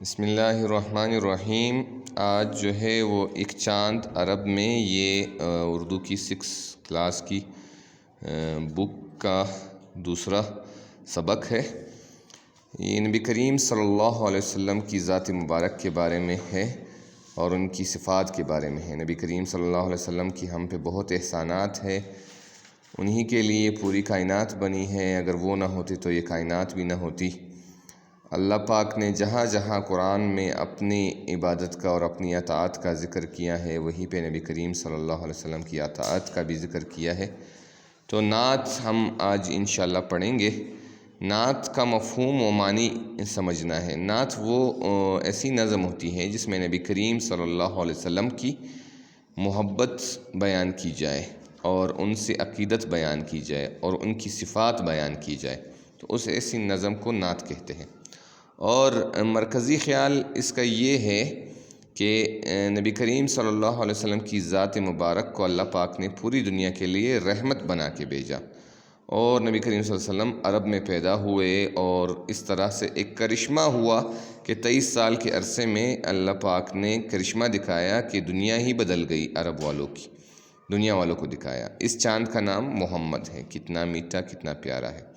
بسم اللہ الرحمن الرحیم۔ آج جو ہے وہ ایک چاند عرب میں یہ اردو کی 6 کلاس کی بک کا دوسرا سبق ہے۔ یہ نبی کریم صلی اللہ علیہ وسلم کی ذات مبارک کے بارے میں ہے اور ان کی صفات کے بارے میں ہے۔ نبی کریم صلی اللہ علیہ وسلم کی ہم پہ بہت احسانات ہے، انہی کے لیے پوری کائنات بنی ہے، اگر وہ نہ ہوتے تو یہ کائنات بھی نہ ہوتی۔ اللہ پاک نے جہاں جہاں قرآن میں اپنی عبادت کا اور اپنی اطاعت کا ذکر کیا ہے، وہیں پہ نبی کریم صلی اللہ علیہ وسلم کی اطاعت کا بھی ذکر کیا ہے۔ تو نعت ہم آج انشاءاللہ پڑھیں گے۔ نعت کا مفہوم و معنی سمجھنا ہے۔ نعت وہ ایسی نظم ہوتی ہے جس میں نبی کریم صلی اللہ علیہ وسلم کی محبت بیان کی جائے اور ان سے عقیدت بیان کی جائے اور ان کی صفات بیان کی جائے، تو اس ایسی نظم کو نعت کہتے ہیں۔ اور مرکزی خیال اس کا یہ ہے کہ نبی کریم صلی اللہ علیہ وسلم کی ذات مبارک کو اللہ پاک نے پوری دنیا کے لیے رحمت بنا کے بھیجا، اور نبی کریم صلی اللہ علیہ وسلم عرب میں پیدا ہوئے اور اس طرح سے ایک کرشمہ ہوا کہ 23 سال کے عرصے میں اللہ پاک نے کرشمہ دکھایا کہ دنیا ہی بدل گئی، عرب والوں کی دنیا والوں کو دکھایا۔ اس چاند کا نام محمد ہے۔ کتنا میٹھا، کتنا پیارا ہے۔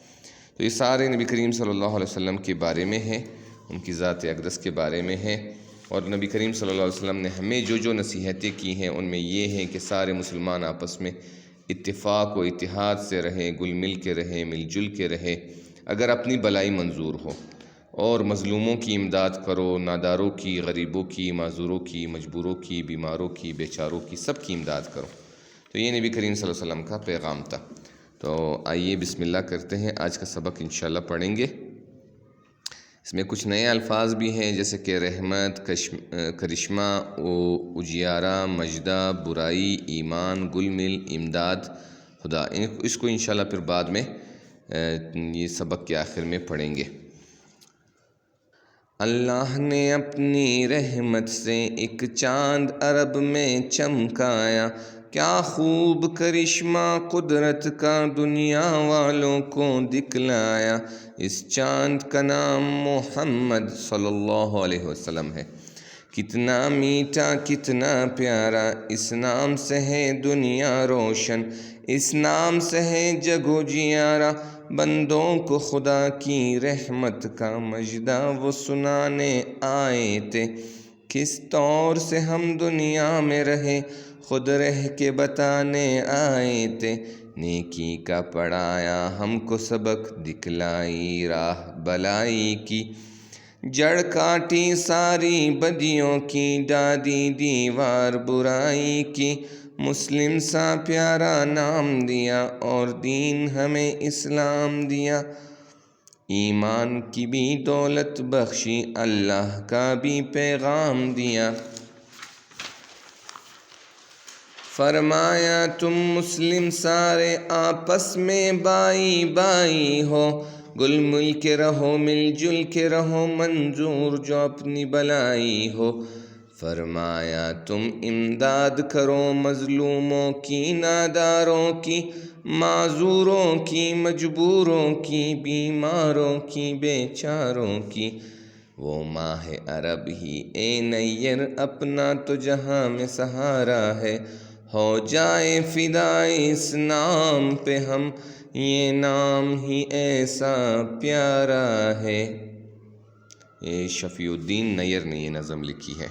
تو یہ سارے نبی کریم صلی اللہ علیہ وسلم کے بارے میں ہے، ان کی ذات اقدس کے بارے میں ہے۔ اور نبی کریم صلی اللہ علیہ وسلم نے ہمیں جو نصیحتیں کی ہیں ان میں یہ ہیں کہ سارے مسلمان آپس میں اتفاق و اتحاد سے رہیں، گل مل کے رہیں، مل جل کے رہیں، اگر اپنی بلائی منظور ہو، اور مظلوموں کی امداد کرو، ناداروں کی، غریبوں کی، معذوروں کی، مجبوروں کی، بیماروں کی، بیچاروں کی، سب کی امداد کرو۔ تو یہ نبی کریم صلی اللہ علیہ وسلم کا پیغام تھا۔ تو آئیے بسم اللہ کرتے ہیں، آج کا سبق انشاءاللہ پڑھیں گے۔ اس میں کچھ نئے الفاظ بھی ہیں جیسے کہ رحمت، کرشمہ، اجیارہ، مجدہ، برائی، ایمان، گل مل، امداد، خدا۔ اس کو انشاءاللہ پھر بعد میں یہ سبق کے آخر میں پڑھیں گے۔ اللہ نے اپنی رحمت سے ایک چاند عرب میں چمکایا، کیا خوب کرشمہ قدرت کا دنیا والوں کو دکھلایا۔ اس چاند کا نام محمد صلی اللہ علیہ وسلم ہے۔ کتنا میٹھا، کتنا پیارا، اس نام سے ہے دنیا روشن، اس نام سے ہے جگ و جیارہ، بندوں کو خدا کی رحمت کا مجدہ وہ سنانے آئے تھے۔ کس طور سے ہم دنیا میں رہے خود رہ کے بتانے آئے تھے، نیکی کا پڑھایا ہم کو سبق، دکھلائی راہ بلائی کی، جڑ کاٹی ساری بدیوں کی، ڈادی دیوار برائی کی، مسلم سا پیارا نام دیا اور دین ہمیں اسلام دیا، ایمان کی بھی دولت بخشی، اللہ کا بھی پیغام دیا۔ فرمایا تم مسلم سارے آپس میں بائی بائی ہو، گل مل کے رہو، مل جل کے رہو، منظور جو اپنی بلائی ہو۔ فرمایا تم امداد کرو مظلوموں کی، ناداروں کی، معذوروں کی، مجبوروں کی، بیماروں کی، بیچاروں کی۔ وہ ماہ عرب ہی اے نیر اپنا تو جہاں میں سہارا ہے، ہو جائے فدا اس نام پہ ہم، یہ نام ہی ایسا پیارا ہے۔ یہ شفیع الدین نیر نے یہ نظم لکھی ہے۔